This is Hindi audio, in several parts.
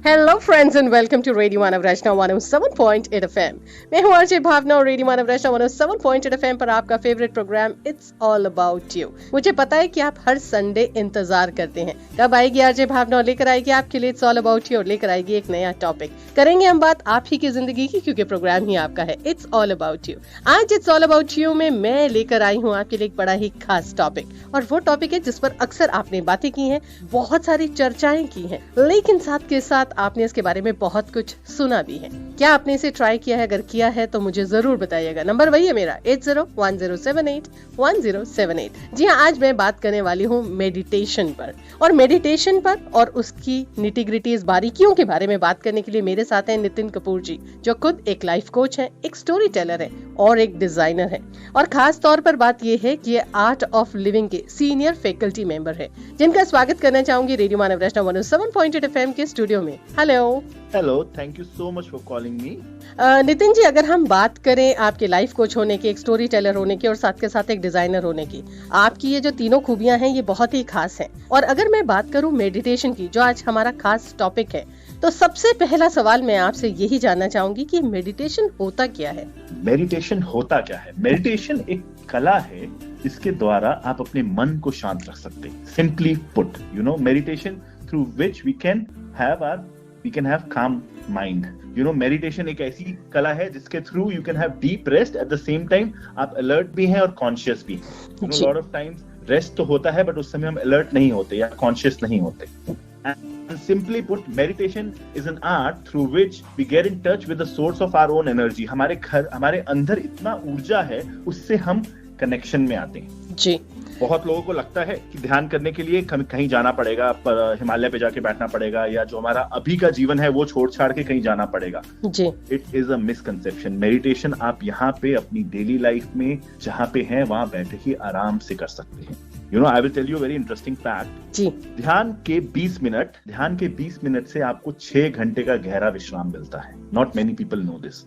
Hello friends and welcome to radio Manav Rachna 107.8 FM. मैं हूं आरजे भावना और रेडियो मानव रचना 107.8 एफएम पर आपका favourite programme it's all about you. मुझे पता है कि आप हर संडे इंतजार करते हैं कब आएगी आरजे भावना और लेकर आएगी आपके लिए इट्स ऑल अबाउट यू और लेकर आएगी एक नया टॉपिक। करेंगे हम बात आप ही की जिंदगी की, क्योंकि प्रोग्राम ही आपका है इट्स ऑल अबाउट यू। आज इट्स ऑल अबाउट यू में मैं लेकर आई हूँ आपके लिए एक बड़ा ही खास टॉपिक, और वो टॉपिक है जिस पर अक्सर आपने बातें की हैं, बहुत सारी चर्चाएं की हैं, लेकिन साथ के साथ आपने इसके बारे में बहुत कुछ सुना भी है। क्या आपने इसे ट्राई किया है? अगर किया है तो मुझे जरूर बताइएगा। नंबर वही है मेरा 8010781078। जी हाँ, आज मैं बात करने वाली हूँ मेडिटेशन पर, और उसकी निटिग्रिटीज, बारीकियों के बारे में बात करने के लिए मेरे साथ हैं नितिन कपूर जी, जो खुद एक लाइफ कोच है, एक स्टोरी टेलर है और एक डिजाइनर है। और खास तौर पर बात यह है कि ये आर्ट ऑफ लिविंग के सीनियर फैकल्टी मेंबर है, जिनका स्वागत करना चाहूंगी रेडियो मानव रचना 107.8 एफएम के स्टूडियो में। Hello, thank you so much for calling me. Nitin ji, अगर हम बात करें आपके लाइफ कोच होने की, एक स्टोरी टेलर होने की और साथ के साथ एक डिजाइनर होने की, आपकी ये जो तीनों खूबियां हैं ये बहुत ही खास हैं। और अगर मैं बात करूं मेडिटेशन की, जो आज हमारा खास टॉपिक है, तो सबसे पहला सवाल मैं आपसे यही जानना चाहूंगी कि मेडिटेशन होता क्या है? मेडिटेशन होता क्या है? मेडिटेशन एक कला है जिसके द्वारा आप अपने मन को शांत रख सकते हैं। Simply put, meditation through which we can have calm mind. Meditation एक ऐसी कला है जिसके through you can have deep rest, at the same time आप अलर्ट भी हैं और कॉन्शियस भी हैं। लॉट ऑफ टाइम्स रेस्ट तो होता है बट उस समय हम अलर्ट नहीं होते या कॉन्शियस नहीं होते। And simply put, meditation is an art through which we get in touch with the source of our own energy. हमारे अंदर इतना ऊर्जा है, उससे हम कनेक्शन में आते हैं जी। बहुत लोगों को लगता है कि ध्यान करने के लिए कहीं जाना पड़ेगा, हिमालय पे जाके बैठना पड़ेगा, या जो हमारा अभी का जीवन है वो छोड़ छाड़ के कहीं जाना पड़ेगा जी। It is a misconception. Meditation आप यहाँ पे अपनी डेली लाइफ में जहाँ पे हैं वहां बैठे ही आराम से कर सकते हैं। I will tell you a very interesting fact. जी। ध्यान के 20 मिनट से आपको 6 घंटे का गहरा विश्राम मिलता है। Not many people know this.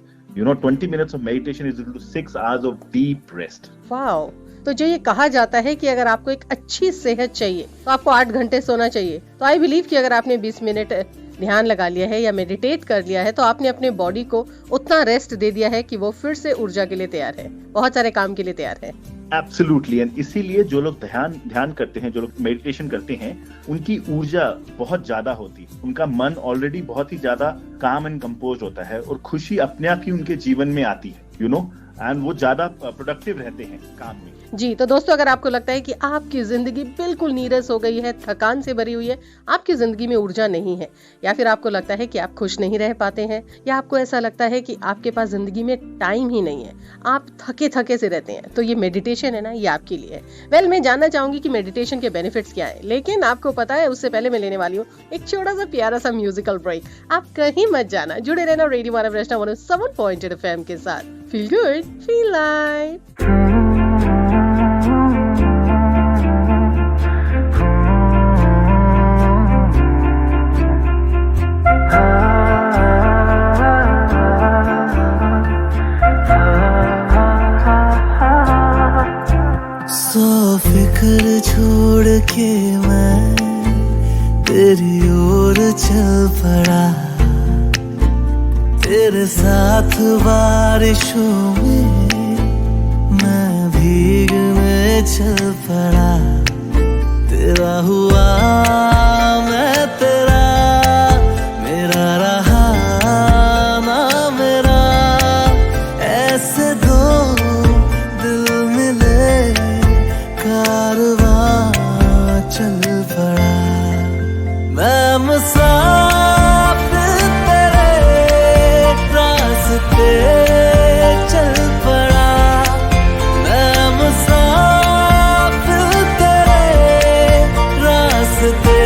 20 minutes of meditation is equal to 6 hours of deep rest. Wow. तो जो ये कहा जाता है कि अगर आपको एक अच्छी सेहत चाहिए तो आपको 8 घंटे सोना चाहिए, तो आई बिलीव कि अगर आपने 20 मिनट ध्यान लगा लिया है या मेडिटेट कर लिया है तो आपने अपने बॉडी को उतना रेस्ट दे दिया है कि वो फिर से ऊर्जा के लिए तैयार है, बहुत सारे काम के लिए तैयार है। एब्सोल्युटली। एंड इसीलिए जो लोग ध्यान करते हैं, जो लोग मेडिटेशन करते हैं, उनकी ऊर्जा बहुत ज्यादा होती है, उनका मन ऑलरेडी बहुत ही ज्यादा काम एंड कंपोज होता है और खुशी अपने आप ही उनके जीवन में आती है, एंड वो ज्यादा प्रोडक्टिव रहते हैं काम में। जी, तो दोस्तों, अगर आपको लगता है कि आपकी जिंदगी बिल्कुल नीरस हो गई है, थकान से भरी हुई है, आपकी जिंदगी में ऊर्जा नहीं है, या फिर आपको लगता है कि आप खुश नहीं रह पाते हैं, या आपको ऐसा लगता है कि आपके पास जिंदगी में टाइम ही नहीं है, आप थके से रहते हैं, तो ये मेडिटेशन है ना, ये आपके लिए है। मैं जानना चाहूंगी कि मेडिटेशन के बेनिफिट्स क्या है, लेकिन आपको पता है उससे पहले मैं लेने वाली हूँ एक छोटा सा प्यारा सा म्यूजिकल ब्रेक। आप कहीं मत जाना, जुड़े रहना रेडियो मानव रचना 107.8 एफएम के साथ। Feel good, feel live. फिक्र छोड़ के मैं तेरी ओर चल पड़ा, तेरे साथ बारिशों में मैं भीगने चल पड़ा। तेरा हुआ मैं तेरा, मेरा रहा ना मेरा, ऐसे दो दिल मिले कारवां चल पड़ा। मैं मुसाफिर तेरे रास्ते चल पड़ा, मैं मुसाफिर तेरे रास्ते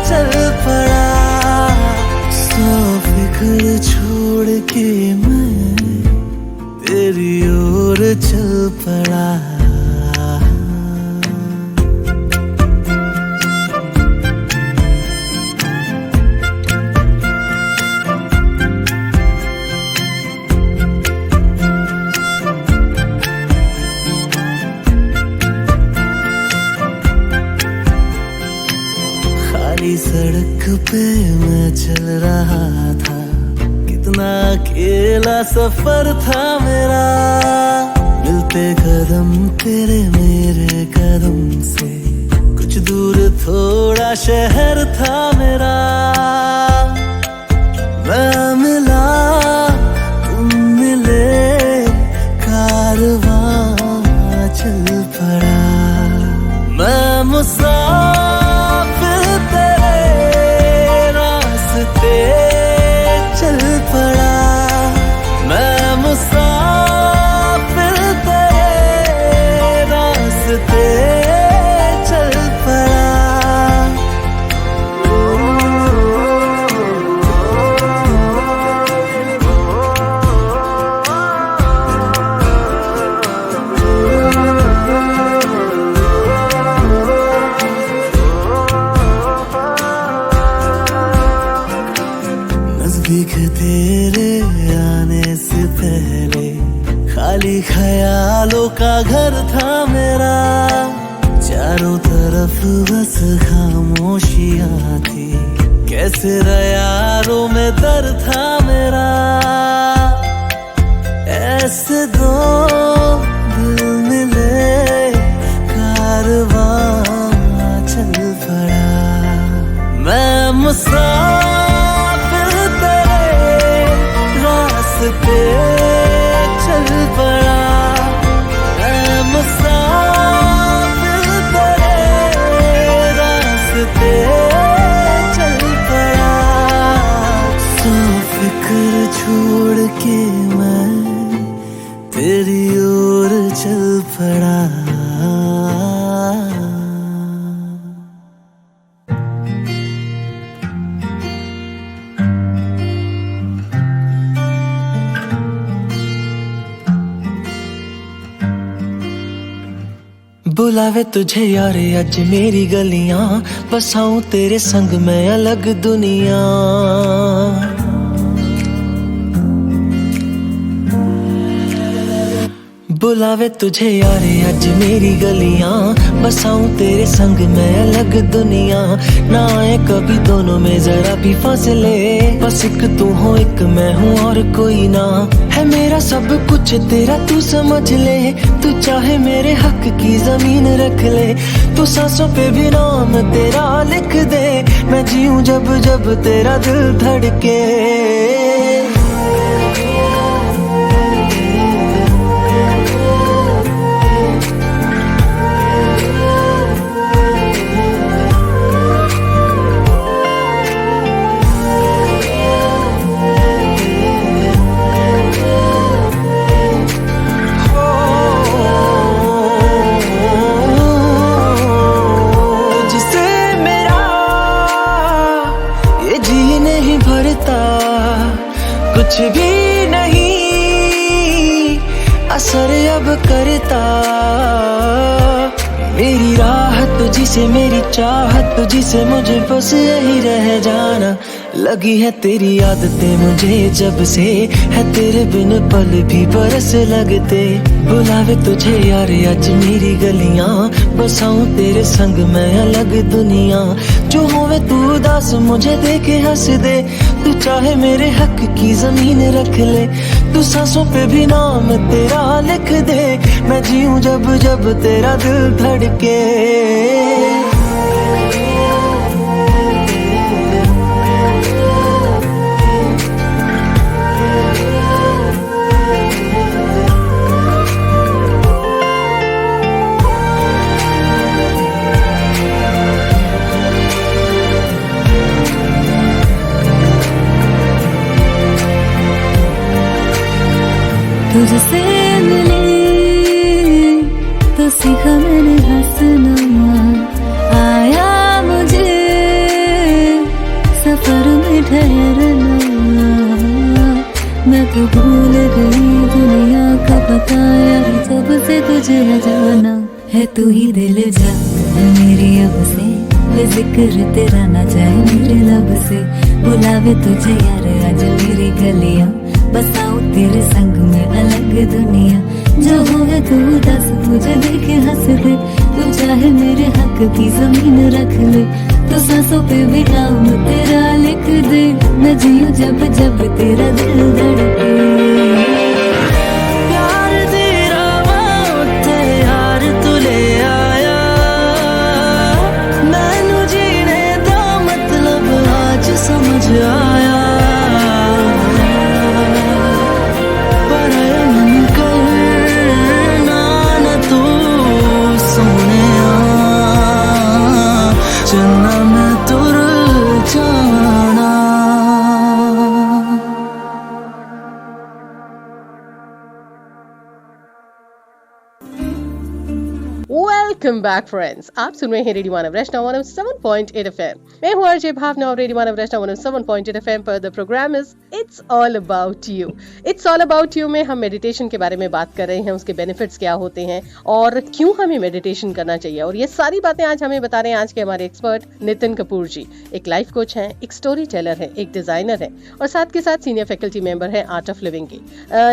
चल पड़ा। सो फिक्र छोड़ के मैं तेरी ओर चल पड़ा। एक पे मैं चल रहा था, कितना अकेला सफर था मेरा। मिलते कदम तेरे मेरे कदम से, कुछ दूर थोड़ा शहर था मेरा। मैं मिला तुम मिले, कारवां चल पड़ा। मैं मुसाफिर तेरे रास्ते चल पड़ा। मैं मुसाफिर तेरे रास्ते चल पड़ा। नजदीक तेरे आने से पहले खाली ख्यालों का घर था मेरा। चारों तरफ बस खामोशियां थी, कैसे यारों में दर्द था मेरा। ऐसे दो दिल मिले, कारवां चल पड़ा। मैं मुसाफिर तेरे रास्ते चल पड़ा। मैं मुसाफिर तेरे रास्ते चल पड़ा। सो फिक्र छोड़ के मैं तेरी ओर चल पड़ा। बुलावे तुझे यार अज मेरी गलियां, बसाऊं तेरे संग मैं अलग दुनिया। बुलावे तुझे यार अज मेरी गलियां, बसाऊं तेरे संग मैं अलग दुनिया। ना आए कभी दोनों में जरा भी फासले, बस एक तू हो एक मैं हूँ और कोई ना। है मेरा सब कुछ तेरा तू समझ ले, तू चाहे मेरे हक की जमीन रख ले। तू सांसों पे भी नाम तेरा लिख दे, मैं जीऊं जब जब तेरा दिल धड़के। कुछ भी नहीं असर अब करता, मेरी राहत तुझसे मेरी चाहत तुझसे, मुझे बस यही रह जाना। लगी है तेरी आदतें मुझे जब से, है तेरे बिन पल भी बरस लगते। बुलावे तुझे यार आज मेरी गलियां, बसाऊं तेरे संग मैं अलग दुनिया। जो होवे तू उदास मुझे देखे हंस दे, तू चाहे मेरे हक की जमीन रख ले। तू सांसों पे भी नाम तेरा लिख दे, मैं जीऊं जब जब तेरा दिल धड़के। तुझसे मिली तो सीखा मैंने हंसना, आया मुझे सफर में ठहरना। मैं तो भूल गई दुनिया का बताया, जब से तुझे जाना है तू ही दिल जा मेरी अब से। जिक्र तेरा ना जाए मेरे लब से, बुलावे तुझे यार आज मेरी गलियां, बसाऊं तेरे संग में अलग दुनिया। जो होवे तू दस मुझे देखे हंस दे, तू चाहे मेरे हक की जमीन रख ले। तो सांसों पे भी नाम तेरा लिख दे, मैं जीऊं जब जब तेरा दिल धड़के। प्यार तेरा वास्ते यार तू ले आया, मैनू जीने दा मतलब आज समझ आया। पर मन करना न तू सोहणिया, चन्ना मैं तुर जाना। वेलकम बैक फ्रेंड्स, आप सुन रहे हैं रेडियो मानव रचना 107.8 FM। मैं हूँ आरजे भावना और रेडियो मानव रचना 107.8 FM पर the programme is it's all about you. It's all about you में हम मेडिटेशन के बारे में बात कर रहे हैं, उसके बेनिफिट्स क्या होते हैं और क्यों हमें मेडिटेशन करना चाहिए, और ये सारी बातें आज हमें बता रहे हैं आज के हमारे एक्सपर्ट नितिन कपूर जी। एक लाइफ कोच हैं, एक स्टोरी टेलर है, एक डिजाइनर है और साथ के साथ सीनियर फैकल्टी मेंबर है आर्ट ऑफ लिविंग की।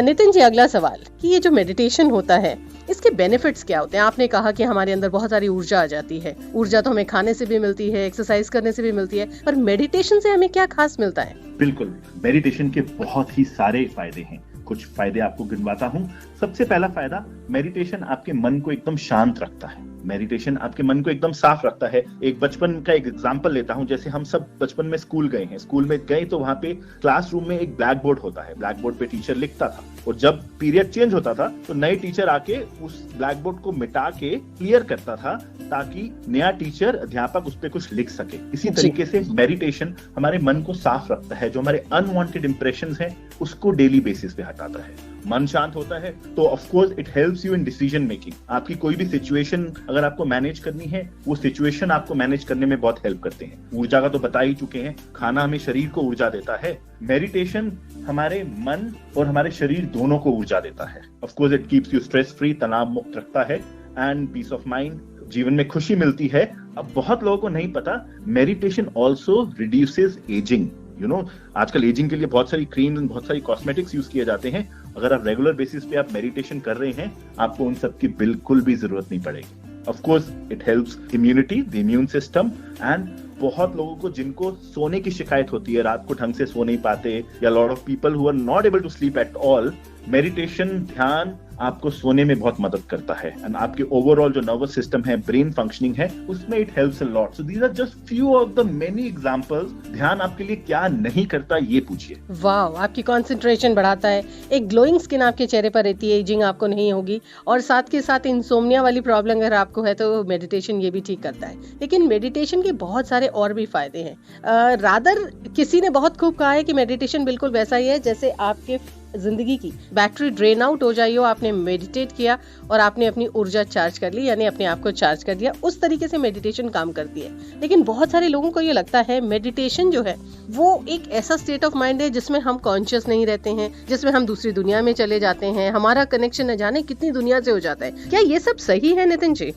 नितिन जी, अगला सवाल कि ये जो मेडिटेशन होता है इसके बेनिफिट्स क्या होते हैं? आपने कहा कि हमारे अंदर बहुत सारी ऊर्जा आ जाती है। ऊर्जा तो हमें खाने से भी मिलती है, एक्सरसाइज करने से भी मिलती है, पर मेडिटेशन से हमें क्या खास मिलता है? बिल्कुल, मेडिटेशन के बहुत ही सारे फायदे हैं। कुछ फायदे आपको गिनवाता हूं। सबसे पहला फायदा, मेडिटेशन आपके मन को एकदम शांत रखता है। मेडिटेशन आपके मन को एकदम साफ रखता है। एक बचपन का एक एग्जांपल लेता हूं। जैसे हम सब बचपन में स्कूल गए हैं, स्कूल में गए तो वहां पे क्लासरूम में एक ब्लैक बोर्ड होता है, ब्लैक बोर्ड पे टीचर लिखता था और जब पीरियड चेंज होता था तो नए टीचर आके उस ब्लैक बोर्ड को मिटा के क्लियर करता था ताकि नया टीचर अध्यापक उस पर कुछ लिख सके। इसी तरीके से मेडिटेशन हमारे मन को साफ रखता है। जो हमारे अनवांटेड इंप्रेशंस हैं उसको डेली बेसिस पे हटाता है। मन शांत होता है तो of course it helps you in decision making. आपकी कोई भी सिचुएशन अगर आपको मैनेज करनी है, वो सिचुएशन आपको मैनेज करने में बहुत हेल्प करते हैं। ऊर्जा का तो बता ही चुके हैं, खाना हमें शरीर को ऊर्जा देता है। मेडिटेशन हमारे मन और हमारे शरीर दोनों को ऊर्जा देता है। Of course it keeps you stress free, तनाव मुक्त रखता है एंड पीस ऑफ माइंड, जीवन में खुशी मिलती है। अब बहुत लोगों को नहीं पता, मेडिटेशन ऑल्सो रिड्यूसेस एजिंग। आजकल एजिंग के लिए बहुत सारी क्रीम, बहुत सारी कॉस्मेटिक्स यूज किए जाते हैं। अगर आप रेगुलर बेसिस पे आप मेडिटेशन कर रहे हैं, आपको उन सब की बिल्कुल भी जरूरत नहीं पड़ेगी। Of course it helps immunity, the immune system and बहुत लोगों को जिनको सोने की शिकायत होती है, रात को ढंग से सो नहीं पाते, या lot of people who are not able to sleep at all, meditation, ध्यान आपको सोने में बहुत मदद करता है एंड आपके ओवरऑल जो नर्वस सिस्टम है, ब्रेन फंक्शनिंग है, उसमें it helps a lot. So these are just few of the many examples. ध्यान आपके लिए क्या नहीं करता ये पूछिए। वाह, आपकी कंसंट्रेशन बढ़ाता है, एक ग्लोइंग स्किन आपके चेहरे पर रहती है, एजिंग आपको नहीं होगी, और साथ के साथ इंसोम्निया वाली प्रॉब्लम अगर आपको है तो मेडिटेशन ये भी ठीक करता है। लेकिन मेडिटेशन के बहुत सारे और भी फायदे हैं। रादर किसी ने बहुत खूब कहा है कि मेडिटेशन बिल्कुल वैसा ही है जैसे आपके जिंदगी की बैटरी ड्रेन आउट हो जाई हो, आपने मेडिटेट किया और आपने अपनी ऊर्जा चार्ज कर ली, यानी अपने आप को चार्ज कर दिया। उस तरीके से मेडिटेशन काम करती है। लेकिन बहुत सारे लोगों को ये लगता है मेडिटेशन जो है वो एक ऐसा स्टेट ऑफ माइंड है जिसमें हम कॉन्शियस नहीं रहते हैं, जिसमें हम दूसरी दुनिया में चले जाते हैं, हमारा कनेक्शन न जाने कितनी दुनिया से हो जाता है। क्या ये सब सही है Nitin ji?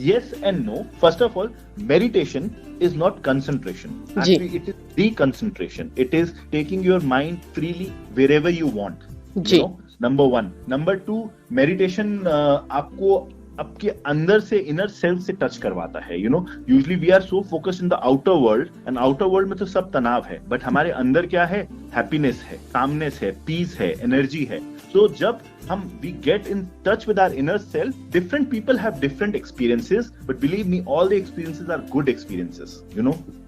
Yes and no. First of all, meditation is not concentration. Actually, it is deconcentration. It is taking your mind freely wherever you want. Ji. Number one. Number two, meditation आपको आपके अंदर से, इनर सेल्फ से टच करवाता है। Usually we are so focused in the outer world, and outer world में तो सब तनाव है, बट हमारे अंदर क्या है? हैप्पीनेस है, कामनेस है, पीस है, एनर्जी है। So जब हम we get in touch with our inner self, different people have different experiences, but believe me, all the experiences are good experiences,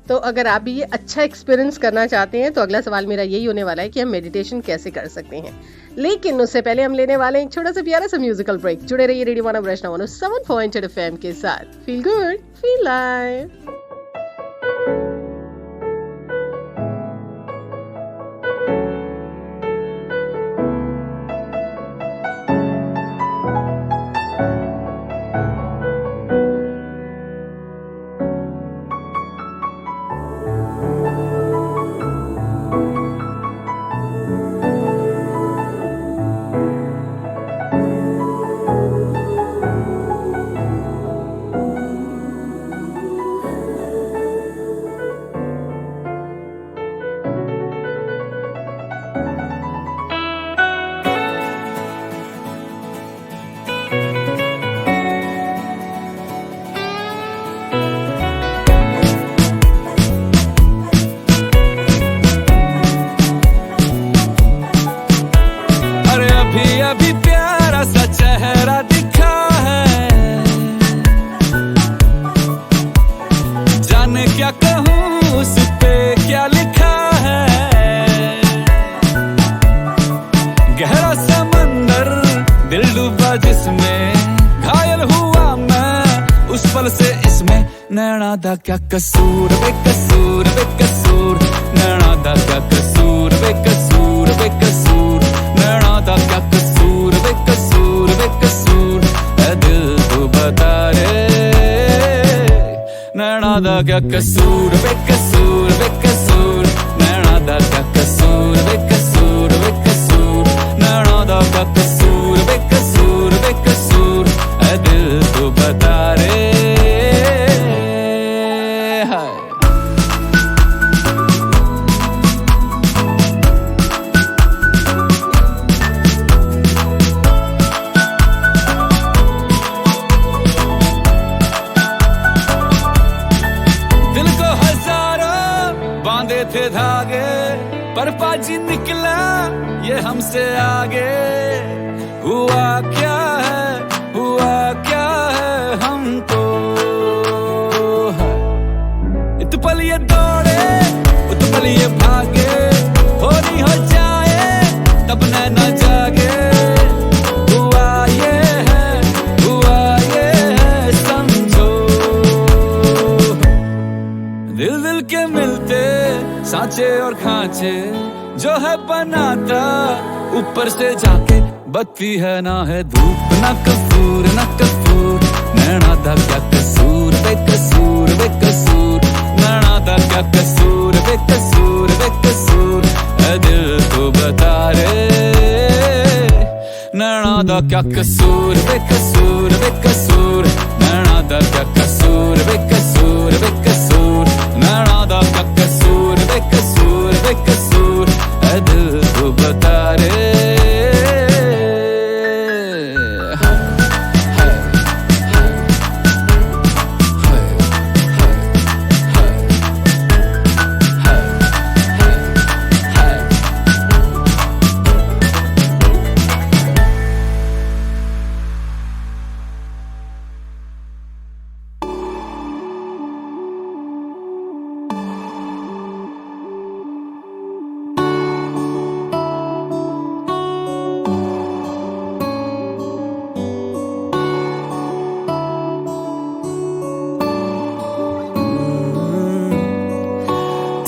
तो अगर आप भी ये अच्छा एक्सपीरियंस करना चाहते हैं तो अगला सवाल मेरा यही होने वाला है कि हम मेडिटेशन कैसे कर सकते हैं। लेकिन उससे पहले हम लेने वाले हैं एक छोटा सा प्यारा सा म्यूजिकल ब्रेक। जुड़े रहिए रेडियो मानव रचना 107.8 FM के साथ। Feel good, feel live. नैना दा क्या कसूर बेकसूर बेकसूर, नैना दा क्या कसूर बेकसूर बेकसूर, नैना दा क्या कसूर बेकसूर बेकसूर, ऐ दिल तू बता रे नैना दा क्या कसूर बेकसूर बेकसूर, नैना दा क्या कसूर बेकसूर बेकसूर, नैना दा क्या कसूर बेकसूर बेकसूर, ऐ दिल तू बता रे हाय। थे धागे पर पाजी निकला ये हमसे आगे, हुआ क्या है हमको, इत पल ये दौड़े उत पल ये भागे, हो नहीं हो जाए तब नैना जागे, हुआ ये है समझो, दिल दिल के मिलते सांचे और खांचे जो है बनाता, ऊपर से जाके बत्ती है ना है धूप ना कपूर ना कपूर, नैना दा क्या कसूर बेकसूर बेकसूर, नैना दा क्या कसूर बेकसूर बेकसूर, ऐ दिल तो बता रे नैना दा क्या कसूर बेकसूर बेकसूर, नैना दा क्या कसूर बेकसूर बेकसूर, नैना दा क्या कसूर बेकसूर बेकसूर, ऐ दिल तो बता रे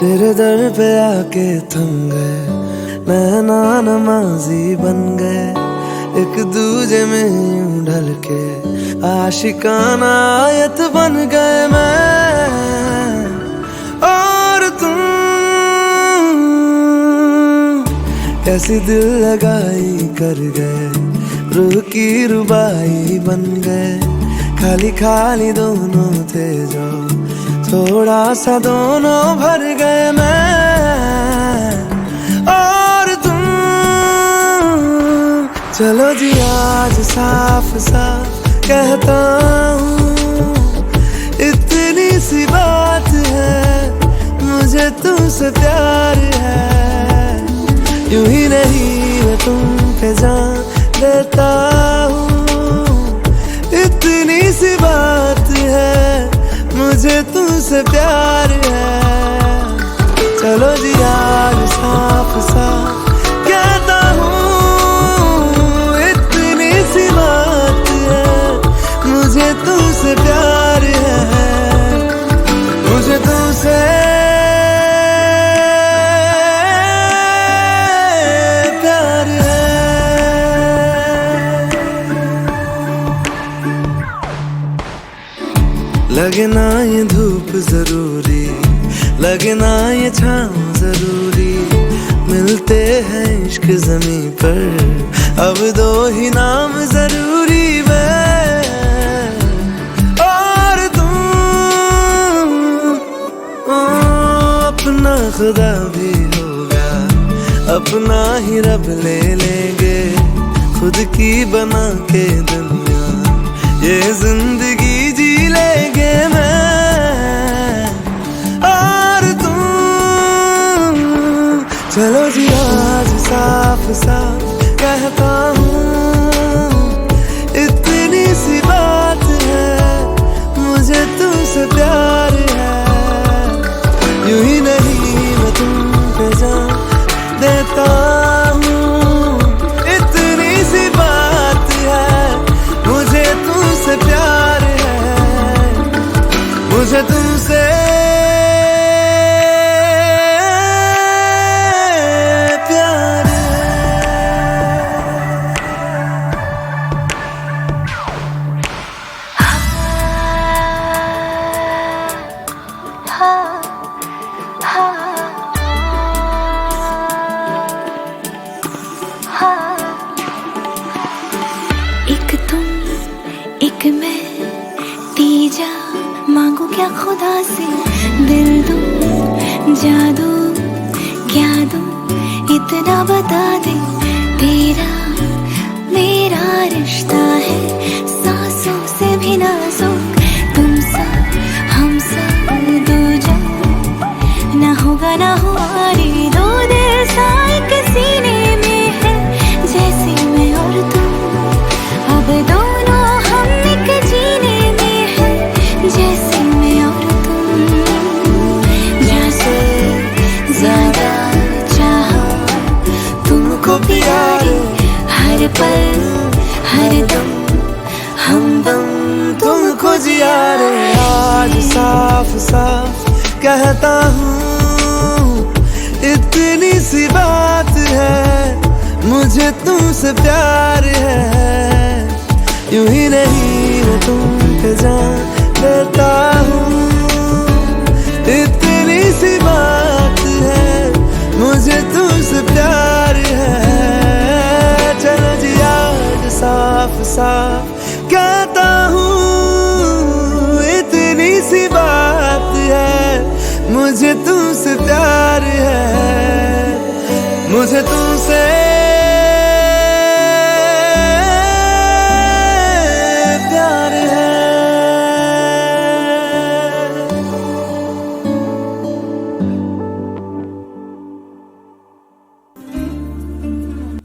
तेरे दर पे आके थम गए, नैना नमाजी बन गए, एक दूजे में यूं ढल के आशिकाना आयत बन गए मैं और तुम, कैसी दिल लगाई कर गए, रूह की रुबाई बन गए, खाली खाली दोनों थे जो थोड़ा सा दोनों भर गए मैं और तुम, चलो जी आज साफ साफ कहता हूँ, इतनी सी बात है मुझे तुमसे प्यार है, यूं ही नहीं मैं तुम पे जान देता हूँ, इतनी सी बात है मुझे तुमसे प्यार है, चलो जी आज साफ साफ कहता हूँ, इतनी सी बात है मुझे तुमसे प्यार है, मुझे तुमसे प्यार है। लगे ना ये धूप जरूरी, लगे ना ये छाँव जरूरी, मिलते हैं इश्क ज़मीं पर अब दो ही नाम जरूरी मैं और तुम, अपना खुदा भी होगा, अपना ही रब ले लेंगे, खुद की बना के दुनिया ये जिंदगी जी लेंगे मैं और तुम, चलो जी आज साफ साफ कहता हूँ, इतनी सी बात है मुझे तुमसे प्यार है, यूं ही नहीं मैं तुम पे जान देता हूँ, इतनी सी बात है मुझे तुमसे प्यार है, मुझे तुमसे क्या खुदा से दिल दूं जादू क्या दूं इतना बता दे तेरा मेरा रिश्ता है सांसों से भी नाजुक तुम सब हम सब दो जो ना होगा ना हुआ रे दो दिल साए के सीने में है जैसे मैं और तुम अब दोनों हम एक जीने में है जैसे मैं और तुम जैसे ज्यादा चाहो तुमको प्यारे हर पल हर दम हमदम तुमको जिया रे आज साफ साफ कहता हूँ इतनी सी बात है मुझे तुमसे प्यार है यूं ही नहीं मैं तुम पे जान देता हूँ इतनी सी बात है मुझे तुमसे प्यार है चलो जी आज साफ साफ कहता हूँ इतनी सी बात है मुझे तुमसे प्यार है मुझे तुमसे प्यार है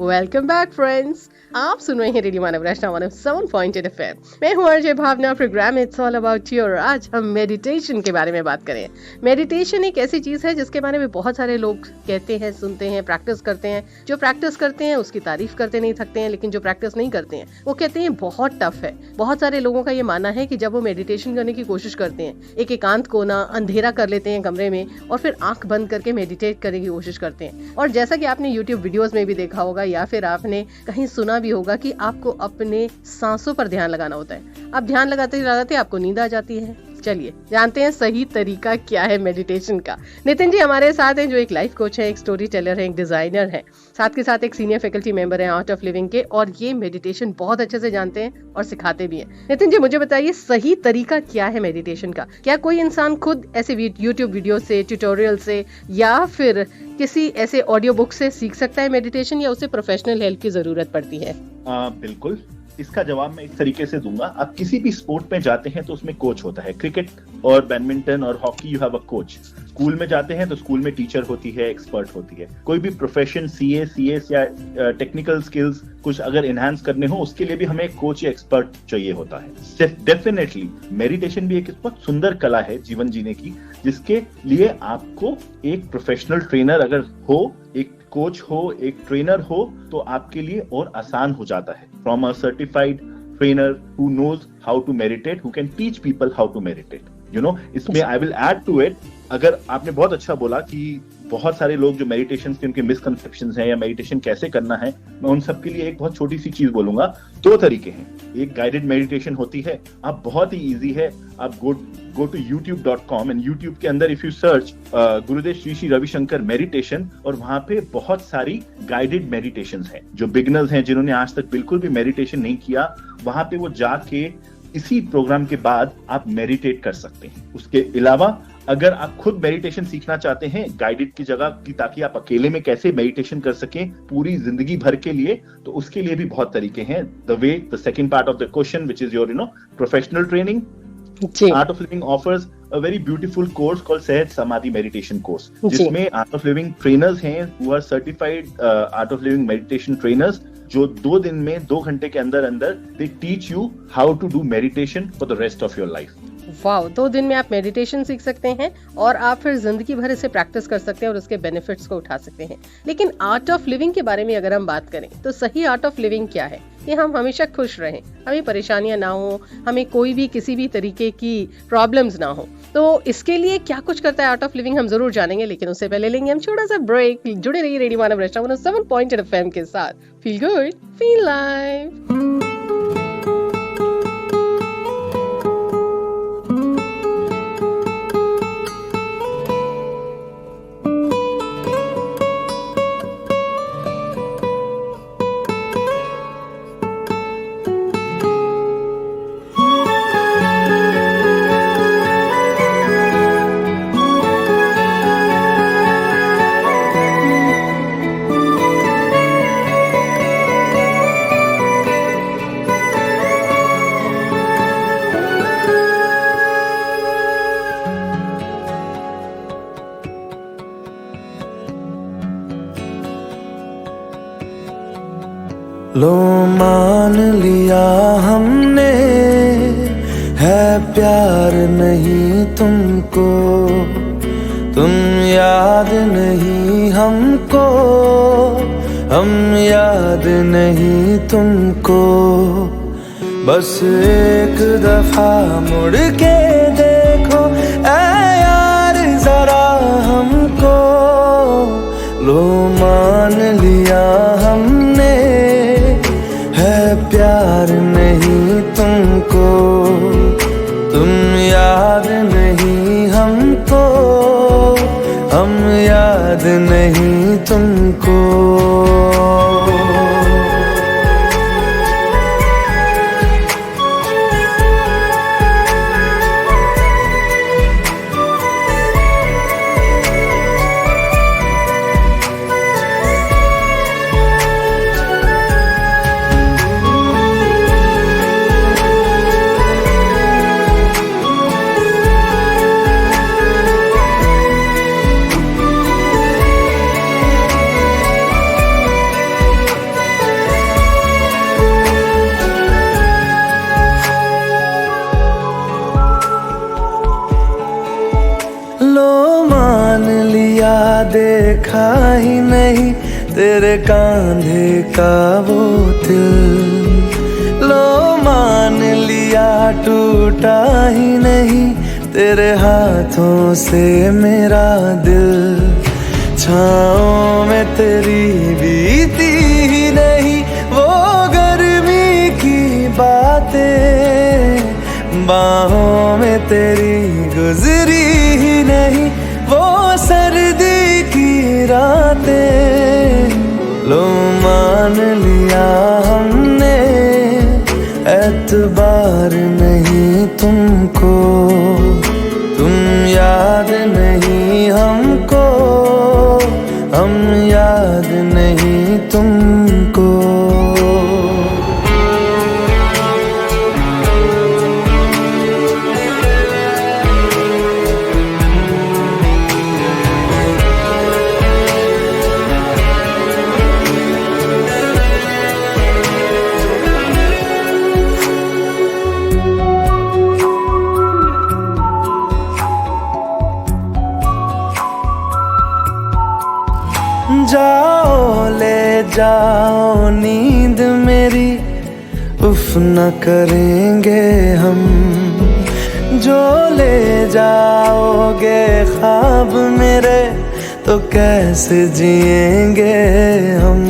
वेलकम बैक फ्रेंड्स, आप सुन रहे हैं रेडियो मानव रचना 107.8 एफएम। मैं हूं RJ Bhavna, programme it's all about you और आज हम मेडिटेशन के बारे में बात करें। मेडिटेशन एक ऐसी चीज है जिसके बारे में बहुत सारे लोग कहते हैं, सुनते हैं, प्रैक्टिस करते हैं। जो प्रैक्टिस करते हैं उसकी तारीफ करते नहीं थकते हैं, लेकिन जो प्रैक्टिस नहीं करते हैं वो कहते हैं बहुत टफ है। बहुत सारे लोगों का ये मानना है कि जब वो मेडिटेशन करने की कोशिश करते हैं, एक एकांत कोना अंधेरा कर लेते हैं कमरे में और फिर आंख बंद करके मेडिटेट करने की कोशिश करते हैं। और जैसा कि आपने यूट्यूब वीडियोज में भी देखा होगा या फिर आपने कहीं सुना भी होगा कि आपको अपने सांसों पर ध्यान लगाना होता है। अब ध्यान लगाते लगाते आपको नींद आ जाती है। चलिए जानते हैं सही तरीका क्या है मेडिटेशन का। नितिन जी हमारे साथ हैं जो एक लाइफ कोच है, एक स्टोरी टेलर है, एक डिजाइनर है, साथ के साथ एक सीनियर फैकल्टी मेंबर है आर्ट ऑफ लिविंग के, और ये मेडिटेशन बहुत अच्छे से जानते हैं और सिखाते भी हैं। नितिन जी मुझे बताइए सही तरीका क्या है मेडिटेशन का? क्या कोई इंसान खुद ऐसे यूट्यूब वीडियो से, ट्यूटोरियल से या फिर किसी ऐसे ऑडियो बुक से सीख सकता है मेडिटेशन, या उसे प्रोफेशनल हेल्प की जरूरत पड़ती है? बिल्कुल, इसका जवाब मैं इस तरीके से दूंगा। आप किसी भी स्पोर्ट में जाते हैं तो उसमें कोच होता है। क्रिकेट और बैडमिंटन और hockey you have a coach. School में जाते हैं तो स्कूल में टीचर होती है, एक्सपर्ट होती है। कोई भी प्रोफेशन सीए, सीएस या टेक्निकल स्किल्स कुछ अगर एनहांस करने हो उसके लिए भी हमें एक कोच या एक्सपर्ट चाहिए होता है। डेफिनेटली मेडिटेशन भी एक बहुत सुंदर कला है जीवन जीने की, जिसके लिए आपको एक प्रोफेशनल ट्रेनर अगर हो, एक कोच हो, एक ट्रेनर हो तो आपके लिए और आसान हो जाता है। From a certified trainer who knows how to meditate, who can teach people how to meditate, you know. इसमें I will add to it, अगर आपने बहुत अच्छा बोला कि बहुत सारे लोग जो मेडिटेशन के उनके मिसकंसेप्शंस हैं या मेडिटेशन कैसे करना है, मैं उन सब के लिए एक बहुत छोटी सी चीज बोलूंगा। दो तरीके हैं। एक गाइडेड मेडिटेशन होती है, आप बहुत ही इजी है, आप go to youtube.com and YouTube के अंदर if you search Gurudev Shri Shri Ravishankar meditation, और वहां पे बहुत सारी गाइडेड मेडिटेशन हैं। जो बिगिनर्स हैं, जिन्होंने आज तक बिल्कुल भी मेडिटेशन नहीं किया, वहां पे वो जाके इसी प्रोग्राम के बाद आप मेडिटेट कर सकते हैं। उसके अलावा अगर आप खुद मेडिटेशन सीखना चाहते हैं गाइडेड की जगह की, ताकि आप अकेले में कैसे मेडिटेशन कर सकें पूरी जिंदगी भर के लिए, तो उसके लिए भी बहुत तरीके हैं। The second part of the question which is your professional training, art of living offers a very beautiful course called सहज समाधि meditation course, जिसमें आर्ट ऑफ लिविंग ट्रेनर्स हैं who are certified art of living meditation trainers, जो 2 दिन में 2 घंटे के अंदर अंदर they teach you how to do meditation for the rest of your life. Wow, 2 दिन में आप मेडिटेशन सीख सकते हैं और आप फिर जिंदगी भर इसे प्रैक्टिस कर सकते हैं और उसके बेनिफिट्स को उठा सकते हैं। लेकिन आर्ट ऑफ लिविंग के बारे में अगर हम बात करें तो सही आर्ट ऑफ लिविंग क्या है? कि हम हमेशा खुश रहें, हमें परेशानियां ना हो, हमें कोई भी किसी भी तरीके की प्रॉब्लम्स ना हो। तो इसके लिए क्या कुछ करता है आर्ट ऑफ लिविंग, हम जरूर जानेंगे, लेकिन उससे पहले लेंगे हम छोटा सा ब्रेक। जुड़े रहिए रेडियो मानव रचना 107.8 एफएम के साथ। Feel good, feel live. लो मान लिया हमने, है प्यार नहीं तुमको, तुम याद नहीं हमको, हम याद नहीं तुमको। बस एक दफा मुड़ के देखो ऐ यार जरा हमको, लो मान लिया हमने, है प्यार नहीं तुमको, तुम याद नहीं हमको, हम याद नहीं तुमको। देखा ही नहीं तेरे कांधे का वो दिल, लो मान लिया टूटा ही नहीं तेरे हाथों से मेरा दिल। छाँव में तेरी बीती ही नहीं वो गर्मी की बातें, बाहों में तेरी गुजरी ही नहीं वो सर्दी की रातें। लो मान लिया हमने, एतबार नहीं तुमको, तुम याद नहीं हमको, हम याद नहीं तुमको। जाओ ले जाओ नींद मेरी, उफ न करेंगे हम, जो ले जाओगे ख्वाब मेरे तो कैसे जिएंगे हम।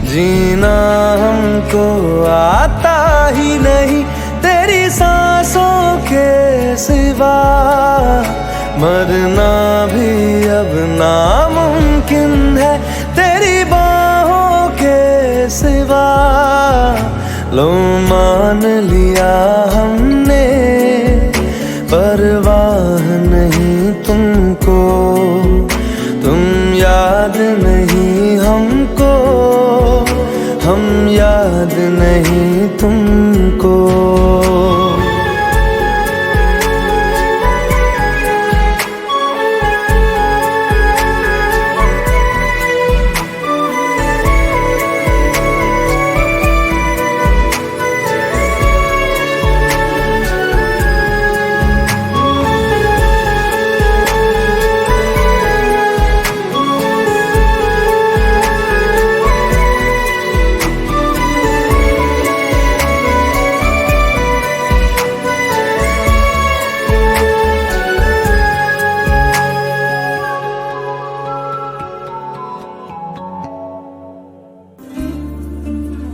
जीना हमको आता ही नहीं तेरी सांसों के सिवा, मरना भी अब नामुमकिन है तेरी बाहों के सिवा। लो मान लिया हमने, परवाह नहीं तुमको, तुम याद नहीं हमको, हम याद नहीं तुमको।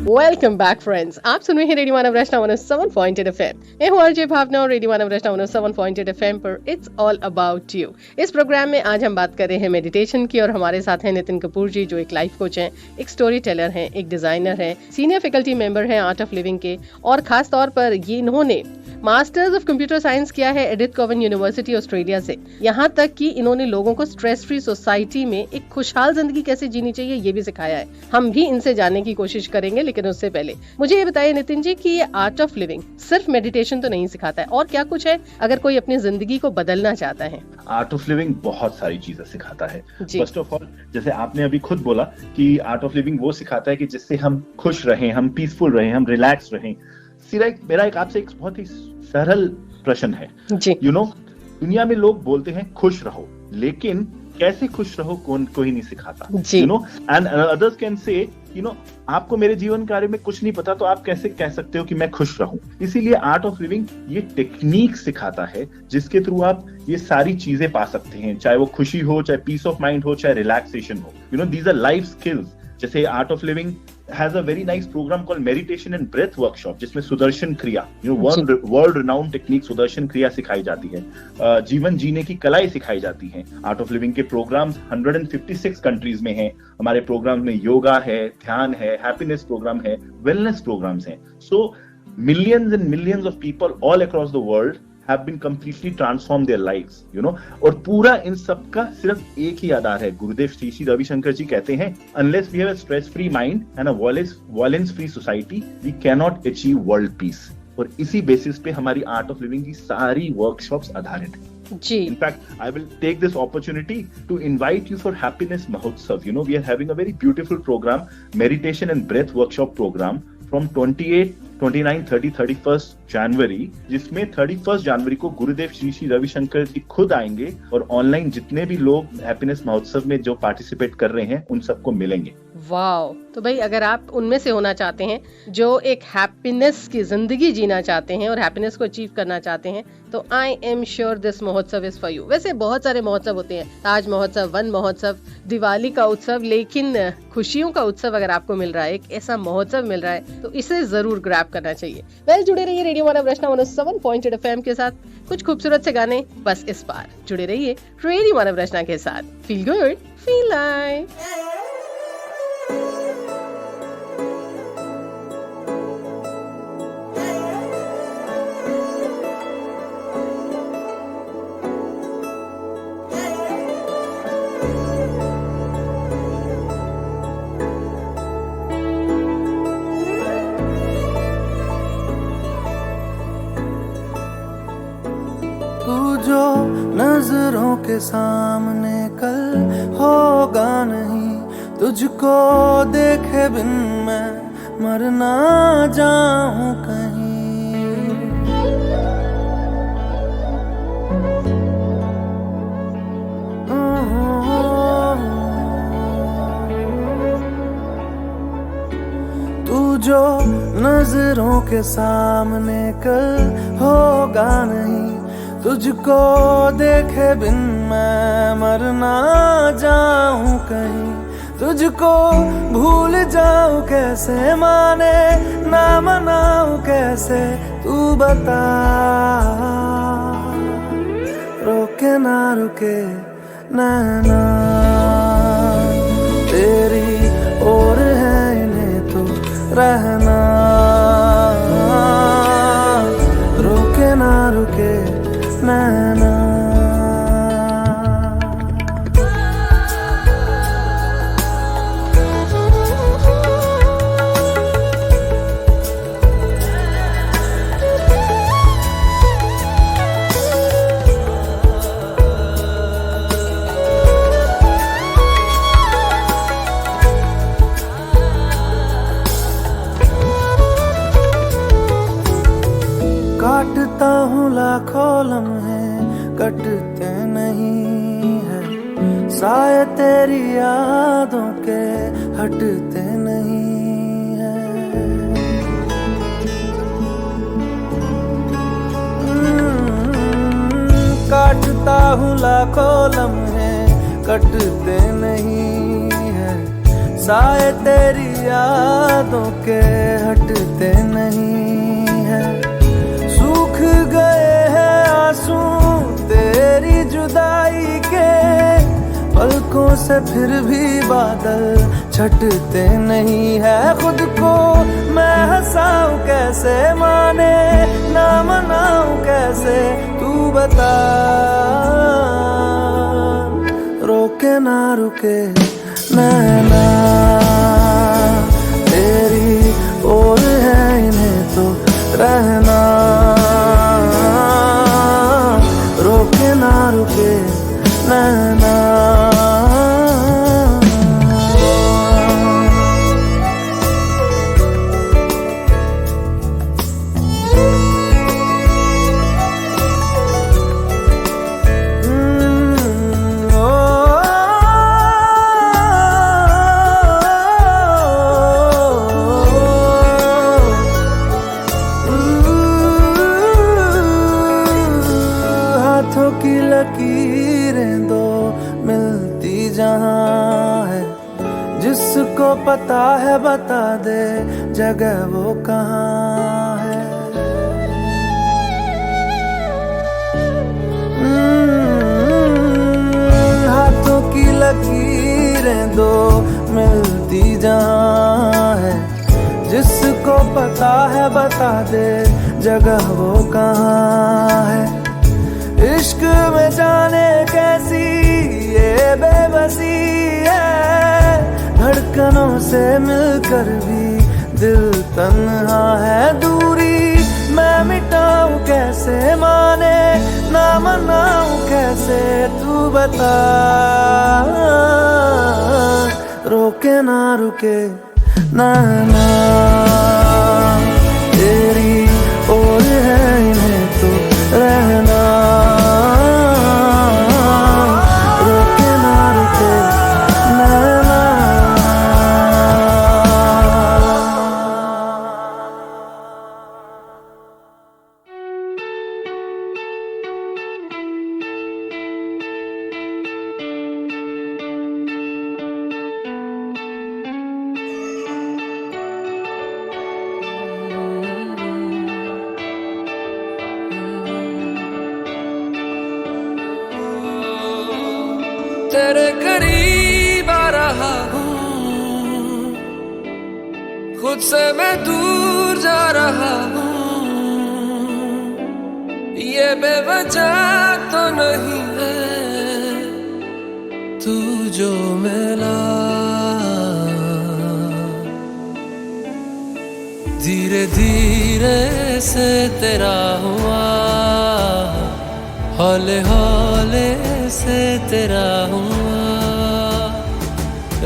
वेलकम बैक फ्रेंड्स, आप सुन रहे हैं रेडियो मानव रचना 107.8 FM। मैं हूं आरजे भावना और रेडियो मानव रचना 107.8 FM पर इट्स ऑल अबाउट यू। इस प्रोग्राम में आज हम बात कर रहे हैं मेडिटेशन की और हमारे साथ हैं नितिन कपूर जी, जो एक लाइफ कोच हैं, एक स्टोरी टेलर हैं, एक डिजाइनर हैं, सीनियर फैकल्टी मेंबर हैं आर्ट ऑफ लिविंग के, और खास तौर पर ये इन्होंने मास्टर्स ऑफ कंप्यूटर साइंस किया है एडिथ कोवन यूनिवर्सिटी ऑस्ट्रेलिया से। यहाँ तक कि इन्होंने लोगों को स्ट्रेस फ्री सोसाइटी में एक खुशहाल जिंदगी कैसे जीनी चाहिए ये भी सिखाया है। हम भी इनसे जानने की कोशिश करेंगे, लेकिन करें उससे पहले मुझे ये बताइए नितिन जी कि ये आर्ट ऑफ लिविंग सिर्फ मेडिटेशन तो नहीं सिखाता है, और क्या कुछ है अगर कोई अपनी जिंदगी को बदलना चाहता है? आर्ट ऑफ लिविंग बहुत सारी चीजें सिखाता है। जी। फर्स्ट ऑफ ऑल, जैसे आपने अभी खुद बोला कि आर्ट ऑफ लिविंग वो सिखाता है कि जिससे हम खुश रहें, हम पीसफुल रहें, हम रिलैक्स रहें। मेरा एक आपसे एक बहुत ही सरल प्रश्न है। जी। दुनिया में लोग बोलते हैं खुश रहो, लेकिन कैसे खुश रहो कोई नहीं सिखाता। जी। एंड अदर्स कैन से आपको मेरे जीवन के बारे में कुछ नहीं पता, तो आप कैसे कह सकते हो कि मैं खुश रहूं। इसीलिए आर्ट ऑफ लिविंग ये टेक्निक सिखाता है जिसके थ्रू आप ये सारी चीजें पा सकते हैं, चाहे वो खुशी हो, चाहे पीस ऑफ माइंड हो, चाहे रिलैक्सेशन हो। These are life skills. जैसे Art of Living has a very nice program called meditation and breath workshop, जिसमें सुदर्शन क्रिया, वर्ल्ड रिनाउंड टेक्निक सुदर्शन क्रिया सिखाई जाती है, जीवन जीने की कलाएं सिखाई जाती हैं। आर्ट ऑफ लिविंग के प्रोग्राम्स 156 कंट्रीज में हैं। हमारे प्रोग्राम में योगा है, ध्यान है, हैप्पीनेस प्रोग्राम है, वेलनेस प्रोग्राम्स हैं। So millions and millions of people all across the world have been completely transformed their lives, और पूरा इन सब का सिर्फ एक ही आधार है। गुरुदेव श्री श्री रविशंकर जी कहते हैं, unless we have a stress free mind and a violence free society, we cannot achieve world peace। और इसी बेसिस पे हमारी आर्ट ऑफ लिविंग की सारी वर्कशॉप्स आधारित है। जी। In fact, I will take this opportunity to invite you for Happiness Mahotsav। We are having a very beautiful program, meditation and breath workshop program from 28, 29, 30, 31 जनवरी, जिसमें 31 जनवरी को गुरुदेव श्री श्री रविशंकर जी खुद आएंगे और ऑनलाइन जितने भी लोग हैप्पीनेस महोत्सव में जो पार्टिसिपेट कर रहे हैं उन सबको मिलेंगे। वाओ! तो भाई अगर आप उनमें से होना चाहते हैं जो एक हैप्पीनेस की जिंदगी जीना चाहते हैं और हैप्पीनेस को अचीव करना चाहते हैं, तो आई एम श्योर दिस महोत्सव इज फॉर यू। वैसे बहुत सारे महोत्सव होते हैं, ताज महोत्सव, वन महोत्सव, दिवाली का उत्सव, लेकिन खुशियों का उत्सव अगर आपको मिल रहा है, एक ऐसा महोत्सव मिल रहा है, तो इसे जरूर ग्रैब करना चाहिए। जुड़े रहिए रेडियो मानव रचना 107.8 FM के साथ, कुछ खूबसूरत से गाने बस इस बार। जुड़े रहिए रेडियो मानव रचना के साथ। Feel good, feel live. जो नजरों के सामने कल होगा नहीं, तुझको देखे बिन मैं मर ना जाऊं कहीं। तू जो नजरों के सामने कल होगा नहीं, तुझको देखे बिन मैं मर ना जाऊं कहीं। तुझको भूल जाऊं कैसे, माने ना मनाऊं कैसे, तू बता। रोके ना रुके नैना तेरी ओर है, इन्हें तो रहना। रोके ना रुके नैना। काटता हूँ लाखों लम्हे, कटते नहीं है, साए तेरी यादों के हटते नहीं है। काटता हूँ लाखों लम्हे, कटते नहीं है, साए तेरी यादों के हटते नहीं है। सूख गए हैं आंसू तेरी जुदाई के, पलकों से फिर भी बादल छटते नहीं है। खुद को मैं हंसाऊं कैसे, माने ना मनाऊं कैसे, तू बता। रोके ना रुके नैना तेरी रहना, रोके ना रुके नैना। हाथों की लकीरें दो मिलती जहां है, जिसको पता है बता दे जगह वो कहाँ है। हाथों की लकीरें दो मिलती जहां है, जिसको पता है बता दे जगह वो कहाँ है। इश्क में जाने कैसी ये बेबसी है, धड़कनों से मिलकर भी दिल तन्हा है। दूरी मैं मिटाऊं कैसे, माने ना मनाऊं कैसे, तू बता। रोके ना रुके नैना, तेरी ओर है इन्हें तो रहना, रोके ना रुके नैना। तेरे करीब आ रहा हूँ, खुद से मैं दूर जा रहा हूँ। ये बेवजह तो नहीं है तू जो मिला, धीरे धीरे से तेरा हुआ, हौले हौले से तेरा हुआ,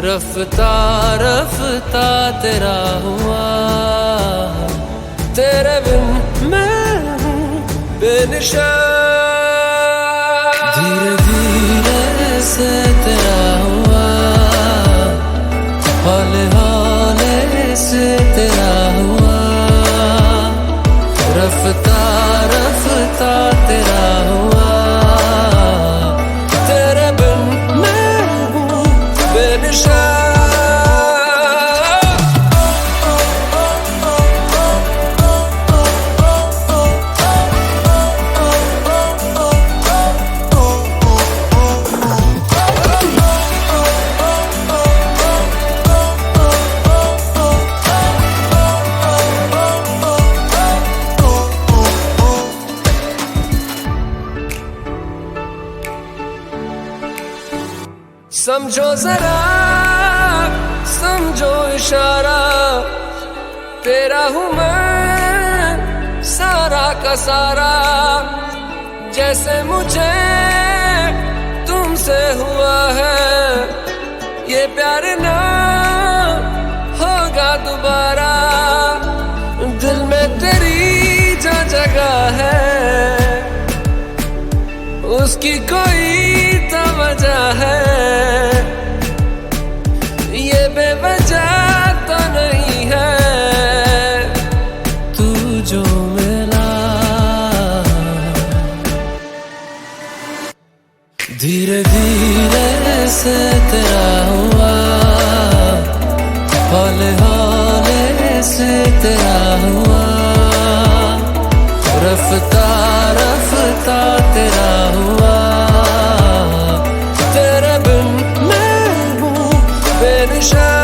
रफ्ता रफ्ता तेरा हुआ। तेरे बिन मैं हूँ बेनिशान, धीरे धीरे से तेरा हुआ, हौले हौले से तेरा हुआ, रफ्ता रफ्ता तेरा हुआ। तेरे बिन मैं हूँ बेनिशान। समझो जरा समझो इशारा, तेरा हूँ मैं सारा का सारा। जैसे मुझे तुमसे हुआ है, ये प्यार ना होगा दोबारा। दिल में तेरी जो जगह है, उसकी कोई तो वजह है। ये बेवजह तो नहीं है तू जो मिला, धीरे धीरे से तेरा हुआ, हौले हौले से तेरा हुआ, रफ्ता रफ्ता तेरा हुआ। तेरे बिन मैं हूँ बेनिशान।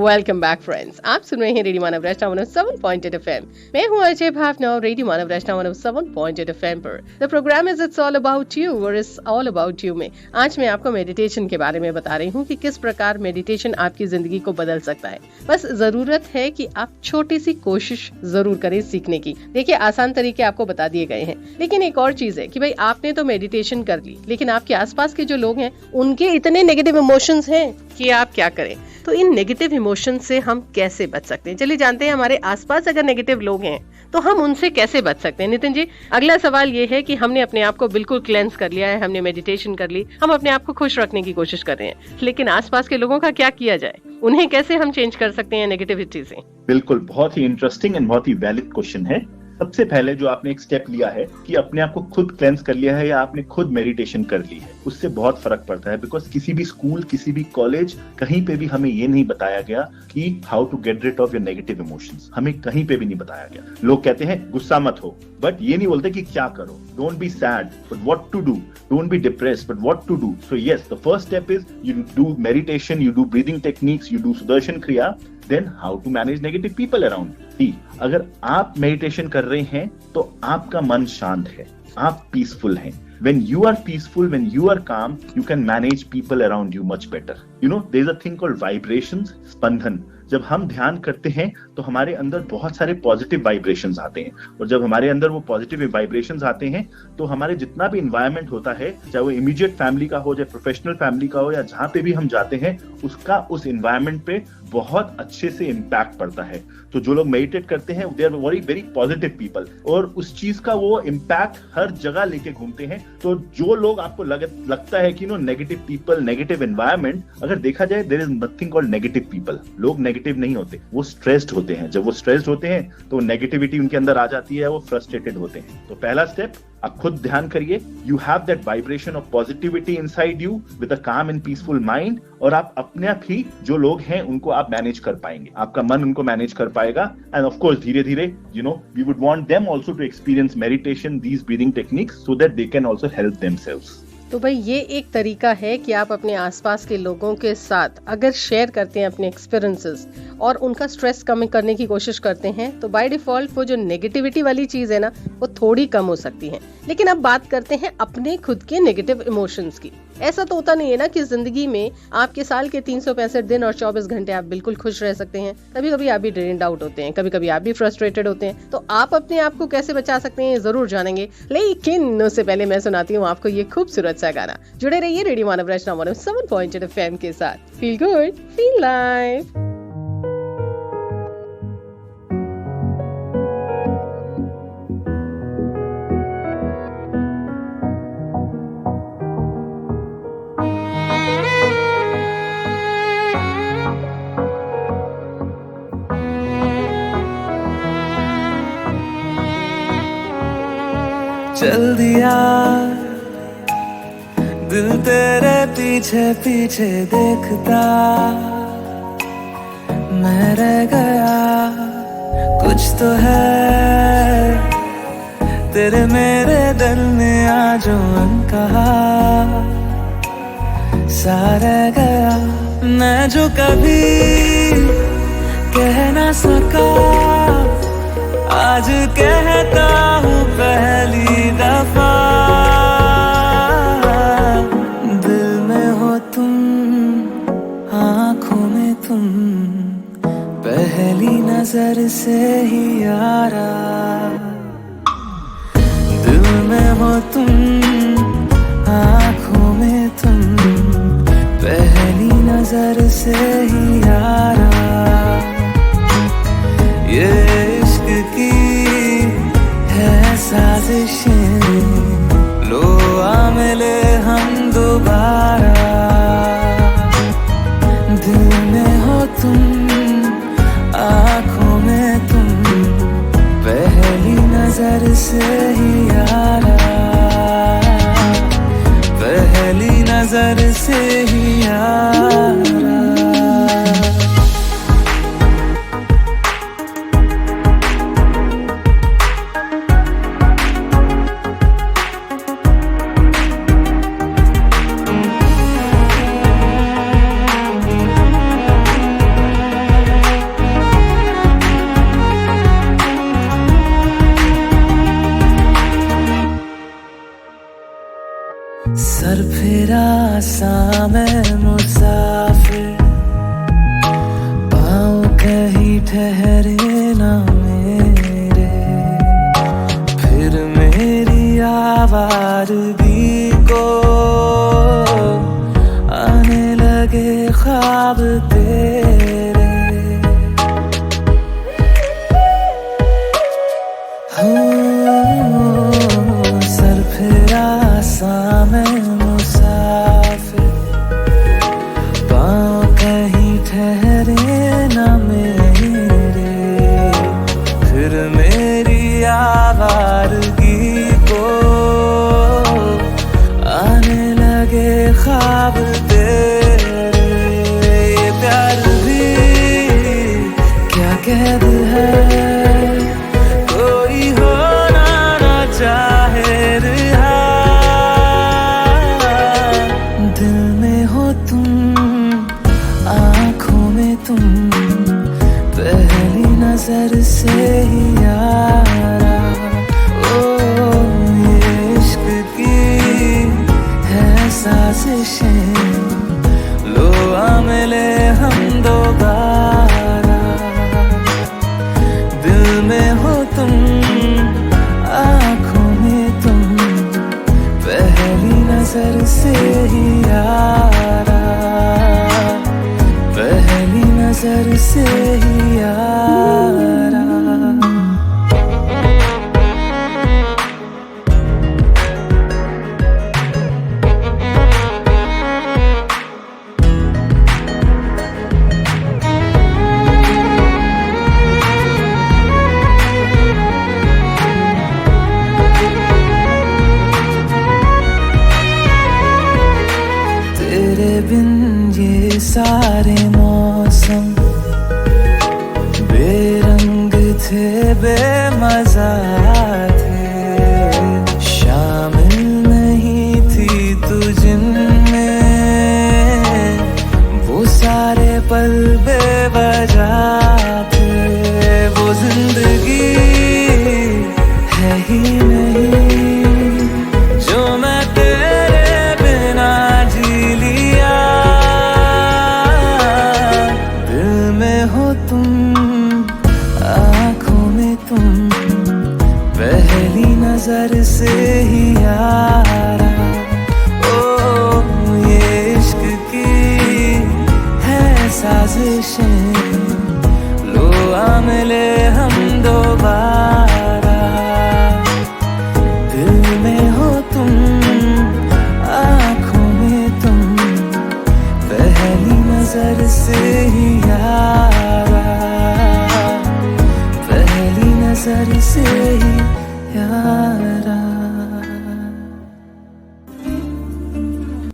वेलकम बैक फ्रेंड्स, आप सुन रहे हैं रेडियो मानव रचना 107.8 FM। मैं हूं अजय भावना और रेडियो मानव रचना 107.8 FM पर the programme is it's all about you और इट्स ऑल अबाउट यू में आज मैं आपको मेडिटेशन के बारे में बता रही हूं कि किस प्रकार मेडिटेशन आपकी जिंदगी को बदल सकता है। बस जरूरत है कि आप छोटी सी कोशिश जरूर करें सीखने की। देखिए, आसान तरीके आपको बता दिए गए हैं, लेकिन एक और चीज है कि भाई आपने तो मेडिटेशन कर ली, लेकिन आपके आसपास के जो लोग हैं उनके इतने नेगेटिव इमोशंस हैं कि आप क्या करें। तो इन नेगेटिव इमोशन से हम कैसे बच सकते हैं, चलिए जानते हैं। हमारे आसपास अगर नेगेटिव लोग हैं तो हम उनसे कैसे बच सकते हैं। नितिन जी, अगला सवाल ये है कि हमने अपने आप को बिल्कुल क्लेंस कर लिया है, हमने मेडिटेशन कर ली, हम अपने आप को खुश रखने की कोशिश कर रहे हैं, लेकिन आसपास के लोगों का क्या किया जाए, उन्हें कैसे हम चेंज कर सकते हैं नेगेटिविटी से। बिल्कुल, बहुत ही इंटरेस्टिंग एंड बहुत ही वैलिड क्वेश्चन है। सबसे पहले जो आपने एक स्टेप लिया है कि अपने आप को खुद क्लेंस कर लिया है या आपने खुद मेडिटेशन कर ली है, उससे बहुत फर्क पड़ता है। बिकॉज किसी भी स्कूल, किसी भी कॉलेज, कहीं पे भी हमें ये नहीं बताया गया कि how to get rid of your negative emotions. हमें कहीं पे भी नहीं बताया गया। लोग कहते हैं गुस्सा मत हो, बट ये नहीं बोलते कि क्या करो। Don't be sad but what to do, don't be depressed but what to do. So yes, the first step is you do meditation, you do breathing techniques, you do Sudarshan Kriya. Then how to manage negative people around? See, अगर आप मेडिटेशन कर रहे हैं तो आपका मन शांत है, आप पीसफुल हैं। When you are peaceful, when you are calm, you can manage people around you much better. You know, there is a thing called vibrations, स्पंदन। जब हम ध्यान करते हैं तो हमारे अंदर बहुत सारे पॉजिटिव वाइब्रेशंस आते हैं, और जब हमारे अंदर वो पॉजिटिव वाइब्रेशंस आते हैं तो हमारे जितना भी इन्वायरमेंट होता है, चाहे वो इमीडिएट फैमिली का हो, चाहे प्रोफेशनल फैमिली का हो, या जहां पे भी हम जाते हैं, उसका उस इन्वायरमेंट पे बहुत अच्छे से इम्पैक्ट पड़ता है। तो जो लोग मेडिटेट करते हैं they are very very positive people, और उस चीज का वो इम्पैक्ट हर जगह लेके घूमते हैं। तो जो लोग आपको लगता है कि no negative people, negative environment, अगर देखा जाए there is nothing called negative people. लोग नेगेटिव नहीं होते, वो स्ट्रेस्ड होते हैं। जब वो स्ट्रेस्ड होते हैं तो नेगेटिविटी उनके अंदर आ जाती है, वो फ्रस्ट्रेटेड होते हैं। तो पहला स्टेप, आप खुद ध्यान करिए। You have that vibration of positivity inside you with a काम एंड पीसफुल माइंड, और आप अपने आप ही जो लोग हैं उनको आप मैनेज कर पाएंगे, आपका मन उनको मैनेज कर पाएगा। एंड ऑफ कोर्स धीरे धीरे you know we would want them also to experience meditation, these breathing techniques, so that they can also help themselves. तो भाई ये एक तरीका है कि आप अपने आसपास के लोगों के साथ अगर शेयर करते हैं अपने एक्सपीरियंसेस और उनका स्ट्रेस कम करने की कोशिश करते हैं, तो बाय डिफॉल्ट वो जो नेगेटिविटी वाली चीज है ना, वो थोड़ी कम हो सकती है। लेकिन अब बात करते हैं अपने खुद के नेगेटिव इमोशंस की। ऐसा तो होता नहीं है ना कि जिंदगी में आपके साल के 365 दिन और 24 घंटे आप बिल्कुल खुश रह सकते हैं। कभी कभी आप भी ड्रेन्ड आउट होते हैं, कभी कभी आप भी फ्रस्ट्रेटेड होते हैं। तो आप अपने आप को कैसे बचा सकते हैं जरूर जानेंगे, लेकिन उससे पहले मैं सुनाती हूँ आपको ये खूबसूरत सा गाना। जुड़े रहिए रेडियो मानव रचना 107.8 FM के साथ। Feel good, feel live. चल दिया दिल तेरे पीछे पीछे देखता, मैं रह गया। कुछ तो है तेरे मेरे दिल में आज कहा, सा रह गया। मैं जो कभी कह ना सका, आज कहता हूँ पहली दफा। दिल में हो तुम, आँखों में तुम, पहली नजर से ही यारा। दिल में हो तुम, आँखों में तुम, पहली नजर से ही यारा। ये की है साजिशें, लो आ मिले हम दोबारा। दिल में हो तुम, आँखों में तुम, पहली नजर से ही यारा। पहली नजर से ही यारा। आसा मैं मुसाफिर, पाँव कहीं ठहरे ना मेरे, फिर मेरी आवारगी को आने लगे ख्वाब तेरे। सर फिरा सा मैं मुसाफिर, पाँव कहीं ठहरे ना मेरे, फिर मेरी आवारगी को आने लगे ख्वाब तेरे। ये प्यार भी क्या कैद है, कोई होना ना चाहे रिहा, दिल में हो तुम, आँखों में तुम, पहली नजर से ही यारा। ओ ये इश्क की है साजिशें, लो आ मिले हम दोबारा। दिल में हो तुम, आँखों में तुम, पहली नजर से ही यारा, पहली नजर से ही यारा। तेरे बिन ये सारे मौसम बेरंग थे, बेमजा थे, शामिल नहीं थी तू जिनमें, वो सारे पल बेवजह थे। वो जिंदगी है ही नहीं जो मैं तेरे बिना जी लिया। दिल में हो तुम, आँखों में तुम, पहली नजर से ही यारा। ओ ये इश्क की है साजिशें, लो आ मिले हम दोबारा। दिल में हो तुम, आँखों में तुम, पहली नजर से ही यारा, पहली नजर से ही यारा।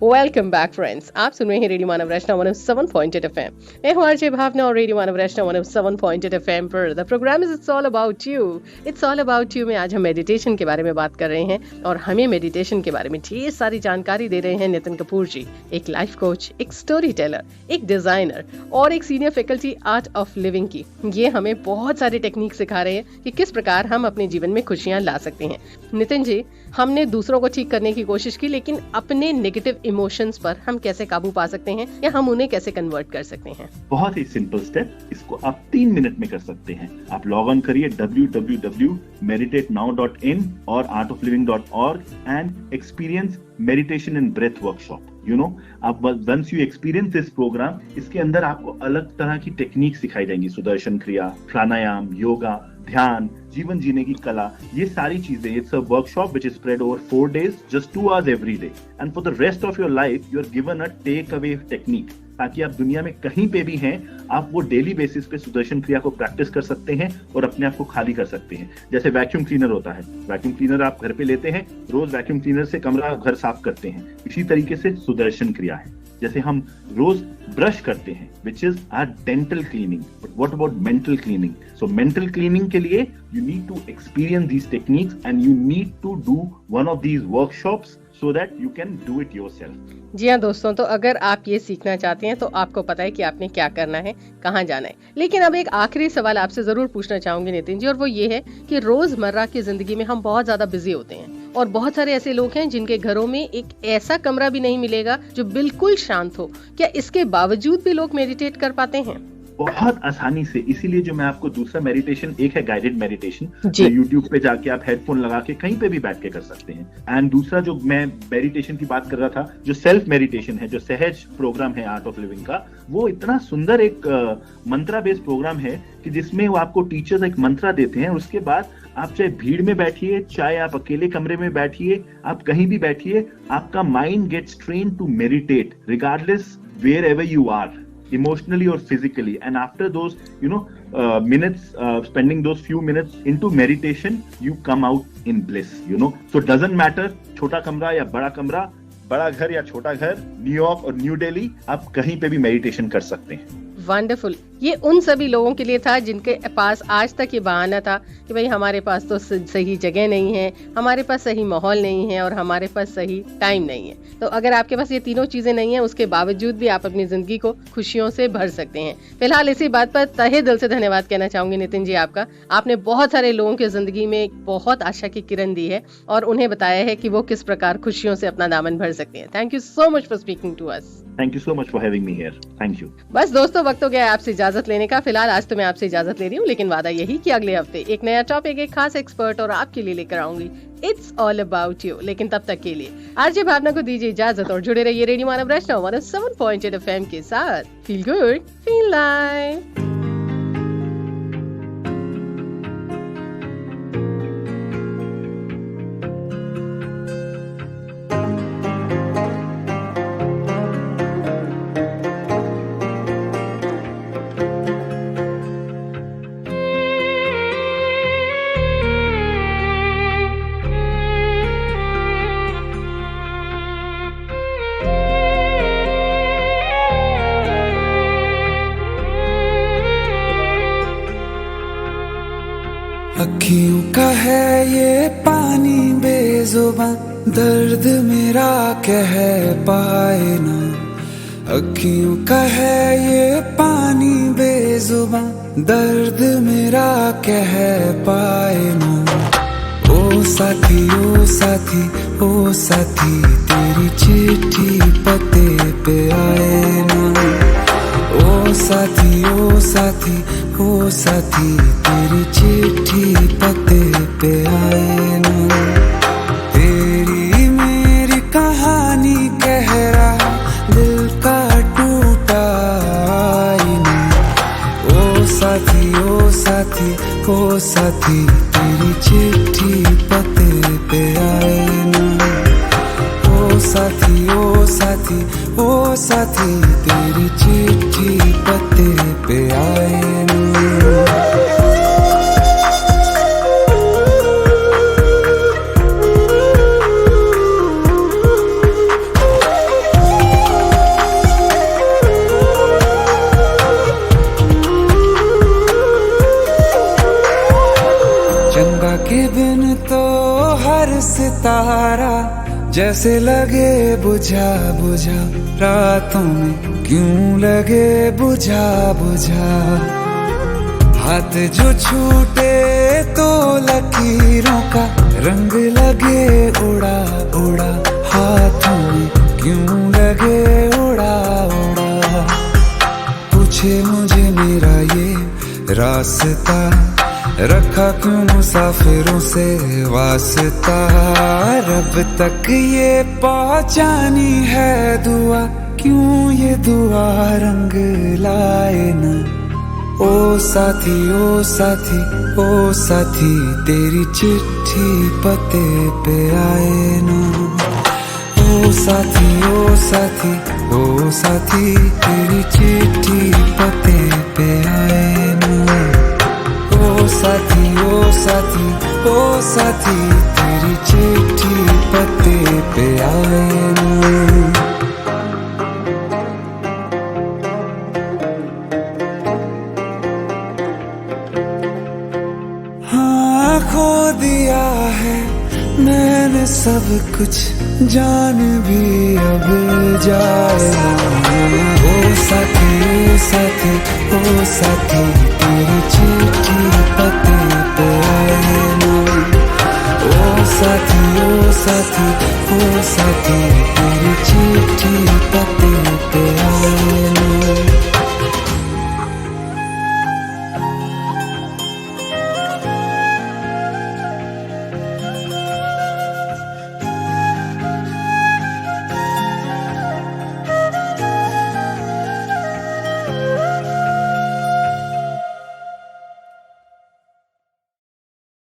वेलकम बैक फ्रेंड्स, आप सुन रहे हैं रेडियो मानव रचना 107.8 एफएम। मैं हूं आरजे भावना और रेडियो मानव रचना 107.8 एफएम पर the programme is it's all about you. It's all about you में आज हम मेडिटेशन के बारे में बात कर रहे हैं और हमें मेडिटेशन के बारे में ढेर सारी जानकारी दे रहे हैं नितिन कपूर जी, एक लाइफ कोच, एक स्टोरी टेलर, एक डिजाइनर और एक senior faculty art of living की। ये हमें बहुत सारी टेक्निक सिखा रहे हैं कि किस प्रकार हम अपने जीवन में खुशियां ला सकते हैं। नितिन जी, हमने दूसरों को ठीक करने की कोशिश की, लेकिन अपने नेगेटिव इमोशंस पर हम कैसे काबू पा सकते हैं या हम उन्हें कैसे कन्वर्ट कर सकते हैं? बहुत ही सिंपल स्टेप, इसको आप 3 मिनट में कर सकते हैं। आप लॉग ऑन करिए www.meditatenow.in और artofliving.org and experience meditation and breath workshop. You know, आप once you experience this programme, इसके अंदर आपको अलग तरह की टेक्निक सिखाई जाएंगी, सुदर्शन क्रिया, प्राणायाम, योगा, ध्यान, जीवन जीने की कला, ये सारी चीजें। It's a workshop which is spread over 4 days, just 2 hours every day, and for the rest of your life you are given a take away technique, ताकि आप दुनिया में कहीं पे भी हैं, आप वो डेली बेसिस पे सुदर्शन क्रिया को प्रैक्टिस कर सकते हैं और अपने आप को खाली कर सकते हैं। जैसे वैक्यूम क्लीनर होता है, वैक्यूम क्लीनर आप घर पे लेते हैं, रोज वैक्यूम क्लीनर से कमरा घर साफ करते हैं, इसी तरीके से सुदर्शन क्रिया है। जैसे हम रोज ब्रश करते हैं, which is our dental cleaning, but what about mental cleaning? So mental cleaning के लिए you need to experience these techniques and you need to do one of these workshops so that you can do it yourself. जी हाँ दोस्तों, तो अगर आप ये सीखना चाहते हैं तो आपको पता है कि आपने क्या करना है, कहाँ जाना है। लेकिन अब एक आखिरी सवाल आपसे जरूर पूछना चाहूंगी नितिन जी, और वो ये है कि रोजमर्रा की जिंदगी में हम बहुत ज्यादा बिजी होते हैं और बहुत सारे ऐसे लोग हैं जिनके घरों में एक ऐसा कमरा भी नहीं मिलेगा जो बिल्कुल शांत हो। क्या इसके बावजूद भी लोग मेडिटेट कर पाते हैं? बहुत आसानी से। इसीलिए जो मैं आपको दूसरा मेडिटेशन, एक है गाइडेड मेडिटेशन जो यूट्यूब पे जाके आप हेडफोन लगा के कहीं पे भी बैठ के कर सकते हैं, एंड दूसरा जो मैं मेडिटेशन की बात कर रहा था, जो सेल्फ मेडिटेशन है, जो सहज प्रोग्राम है आर्ट ऑफ लिविंग का, वो इतना सुंदर एक मंत्रा बेस्ड प्रोग्राम है कि जिसमें वो आपको टीचर्स एक मंत्रा देते हैं, उसके बाद आप चाहे भीड़ में बैठिए, चाहे आप अकेले कमरे में बैठिए, आप कहीं भी बैठिए, आपका mind gets train to meditate regardless where ever you are, emotionally or physically. And after those minutes, spending those few minutes into meditation, you come out in bliss, so it doesn't matter छोटा कमरा या बड़ा कमरा, बड़ा घर या छोटा घर, न्यूयॉर्क और न्यू दिल्ली, आप कहीं पे भी मेडिटेशन कर सकते हैं। वंडरफुल। ये उन सभी लोगों के लिए था जिनके पास आज तक ये बहाना था कि भाई हमारे पास तो सही जगह नहीं है, हमारे पास सही माहौल नहीं है और हमारे पास सही टाइम नहीं है। तो अगर आपके पास ये तीनों चीजें नहीं है, उसके बावजूद भी आप अपनी जिंदगी को खुशियों से भर सकते हैं। फिलहाल इसी बात पर तहे दिल से धन्यवाद कहना चाहूंगी नितिन जी आपका। आपने बहुत सारे लोगों की जिंदगी में बहुत आशा की किरण दी है और उन्हें बताया है कि वो किस प्रकार खुशियों से अपना दामन भर सकते हैं। Thank you so much for speaking to us. Thank you so much for having me here. Thank you. बस दोस्तों, वक्त हो गया आपसे इजाजत लेने का। फिलहाल आज तो मैं आपसे इजाजत ले रही हूँ, लेकिन वादा यही कि अगले हफ्ते एक नया टॉपिक, एक खास एक्सपर्ट और आपके लिए लेकर आऊंगी। It's all about you. लेकिन तब तक के लिए आरजे भावना को दीजिए इजाजत और जुड़े रहिए रेडियो मानव रचना 107.8 FM के साथ। Feel good, feel live. अखियों का है ये पानी बेजुबां, दर्द मेरा कह पाए ना। अखियों का है ये पानी बेजुबां, दर्द मेरा कह पाए ना। ओ साथी ओ साथी ओ साथी, तेरी चिट्ठी पते पे आए ना। ओ साथी ओ साथी ओ साथी, तेरी चिट्ठी पते पे आए ना। तेरी मेरी कहानी कह रहा दिल का टूटा आईना। ओ साथी ओ साथी ओ साथी, तेरी चिट्ठी पते पे आए ना। ओ साथी ओ साथी ओ साथी, तेरी चिट्ठी पते पे आए ना। चंदा के बिन तो हर सितारा जैसे लगे बुझा बुझा, रातों में क्यों लगे बुझा बुझा। हाथ जो छूटे तो लकीरों का रंग लगे उड़ा उड़ा, हाथों में क्यों लगे उड़ा उड़ा। पूछे मुझे मेरा ये रास्ता, रखा क्यों मुसाफिरों से वास्ता। रब तक ये पहुंचानी है दुआ, क्यों ये दुआ रंग लाए ना। ओ साथी ओ साथी ओ साथी, तेरी चिट्ठी पते पे आए ना। ओ साथी ओ साथी ओ साथी, तेरी चिट्ठी पते पे आए ना। ओ साथी ओ साथी ओ साथी, तेरी चिट्ठी पते पे आए ना। हाँ, खो दिया है मैंने सब कुछ, जान भी अब जाए ना। ओ साथी ओ साथी ओ साथी, तेरी चिट्ठी पते पे आए ना। ओ साथी ओ साथी तेरी चिट्ठी पते पे आए लो।